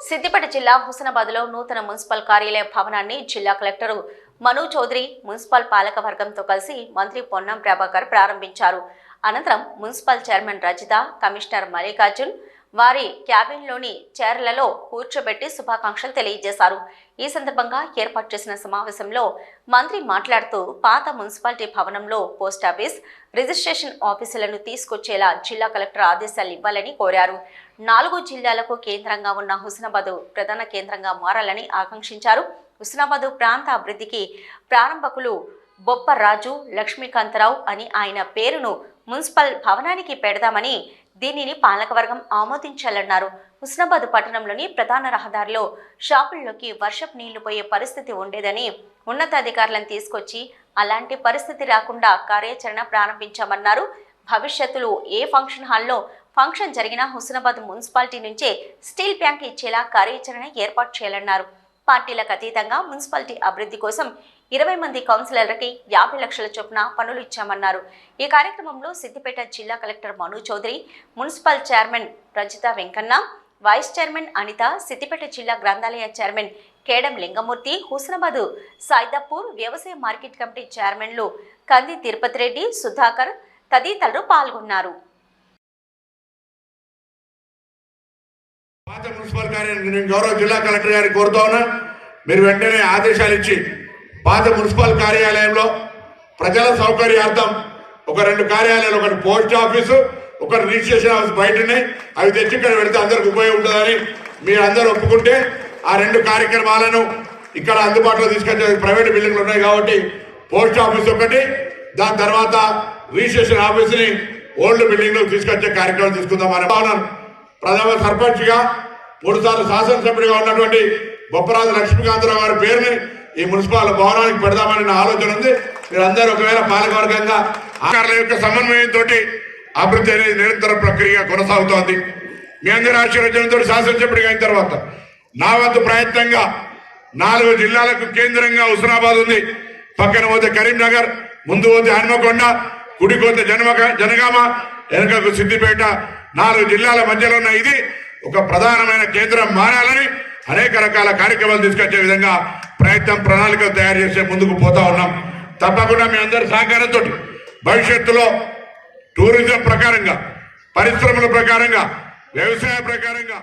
సిద్దిపేట జిల్లా హుస్నాబాద్లో నూతన మున్సిపల్ కార్యాలయ భవనాన్ని జిల్లా కలెక్టర్ మను చౌదరి మున్సిపల్ పాలక వర్గంతో కలిసి మంత్రి పొన్నం ప్రభాకర్ ప్రారంభించారు. అనంతరం municipal chairman Rajitha, commissioner Mallikarjun వారి క్యాబిన్లోని చైర్లలో కూర్చోబెట్టి శుభాకాంక్షలు తెలియజేశారు. ఈ సందర్భంగా ఏర్పాటు చేసిన సమావేశంలో మంత్రి మాట్లాడుతూ పాత మున్సిపాలిటీ భవనంలో పోస్టాఫీస్, రిజిస్ట్రేషన్ ఆఫీసులను తీసుకొచ్చేలా జిల్లా కలెక్టర్ ఆదేశాలు ఇవ్వాలని కోరారు. 4 జిల్లాలకు కేంద్రంగా ఉన్న హుస్నాబాద్ ప్రధాన కేంద్రంగా మారాలని ఆకాంక్షించారు. హుస్నాబాద్ ప్రాంత అభివృద్ధికి ప్రారంభకులు బొప్పరాజు లక్ష్మీకాంతరావు అని ఆయన పేరును మున్సిపల్ భవనానికి పెడదామని, దీనిని పాలకవర్గం ఆమోదించాలన్నారు. హుస్నాబాద్ పట్టణంలోని ప్రధాన రహదారిలో షాపుల్లోకి వర్షపు నీళ్లు పోయే పరిస్థితి ఉండేదని, ఉన్నతాధికారులను తీసుకొచ్చి అలాంటి పరిస్థితి రాకుండా కార్యాచరణ ప్రారంభించామన్నారు. భవిష్యత్తులో ఏ ఫంక్షన్ హాల్లో ఫంక్షన్ జరిగినా హుస్నాబాద్ మున్సిపాలిటీ నుంచే స్టీల్ ప్యాంక్ ఇచ్చేలా కార్యాచరణ ఏర్పాటు చేయాలన్నారు. పార్టీలకు అతీతంగా మున్సిపాలిటీ అభివృద్ధి కోసం 20 మంది కౌన్సిలర్లకి 50 లక్షల చొప్పున పనులు ఇచ్చామన్నారు. ఈ కార్యక్రమంలో సిద్దిపేట జిల్లా collector Manu Chaudhary, municipal chairman Rajitha Venkanna, vice chairman Anitha, Siddipet జిల్లా గ్రంథాలయ చైర్మన్ కేడం లింగమూర్తి, హుస్నాబాద్ సైదాపూర్ వ్యవసాయ మార్కెట్ కమిటీ చైర్మన్లు కంది తిరుపతి రెడ్డి, సుధాకర్ తదితరులు పాల్గొన్నారు. పాత మున్సిపల్ కార్యాలయం నేను గౌరవ జిల్లా కలెక్టర్ గారిని కోరుతా ఉన్నా, మీరు వెంటనే ఆదేశాలు ఇచ్చి పాత మున్సిపల్ కార్యాలయంలో ప్రజల సౌకర్యార్థం ఒక 2 కార్యాలయాలు, ఒకటి పోస్ట్ ఆఫీసు, ఒకటి రిజిస్ట్రేషన్ ఆఫీస్ బయట ఉన్నాయి, అవి తెచ్చి ఇక్కడ పెడితే అందరికి ఉపయోగం ఉంటుందని మీరు అందరూ ఒప్పుకుంటే ఆ 2 కార్యక్రమాలను ఇక్కడ అందుబాటులో తీసుకొచ్చే ప్రైవేట్ బిల్డింగ్లు ఉన్నాయి కాబట్టి పోస్ట్ ఆఫీస్ ఒకటి, దాని తర్వాత రిజిస్ట్రేషన్ ఆఫీస్ని ఓల్డ్ బిల్డింగ్లో తీసుకొచ్చే కార్యక్రమం తీసుకుందామని భావన. ప్రథమ సర్పంచ్గా 3 సార్లు శాసనసభ్యుడిగా ఉన్నటువంటి బొప్పరాజు లక్ష్మీకాంతరావు గారి పేరుని ఈ మున్సిపల్ భవనానికి పెడదామని నా ఆలోచన ఉంది. మీరందరూ ఒకవేళ పాలకవర్గంగా అధికారుల యొక్క సమన్వయంతో అభివృద్ధి అనేది నిరంతర ప్రక్రియ కొనసాగుతోంది. మీ అందరి ఆశీర్వచనంతో శాసనసభ్యుడిగా అయిన తర్వాత నా వంతు ప్రయత్నంగా 4 జిల్లాలకు కేంద్రంగా హుస్నాబాద్ ఉంది. పక్కన పోతే కరీంనగర్, ముందు పోతే హన్మకొండ, కుడి పోతే జనగామ, వెనకకు సిద్దిపేట, 4 జిల్లాల మధ్యలో ఉన్న ఇది ఒక ప్రధానమైన కేంద్రం మారాలని అనేక రకాల కార్యక్రమాలు తీసుకొచ్చే విధంగా ప్రణాళిక తయారు చేసే ముందుకు పోతా ఉన్నాం. తప్పకుండా మీ అందరి సహకారంతో భవిష్యత్తులో టూరిజం ప్రకారంగా, పరిశ్రమల ప్రకారంగా, వ్యవసాయ ప్రకారంగా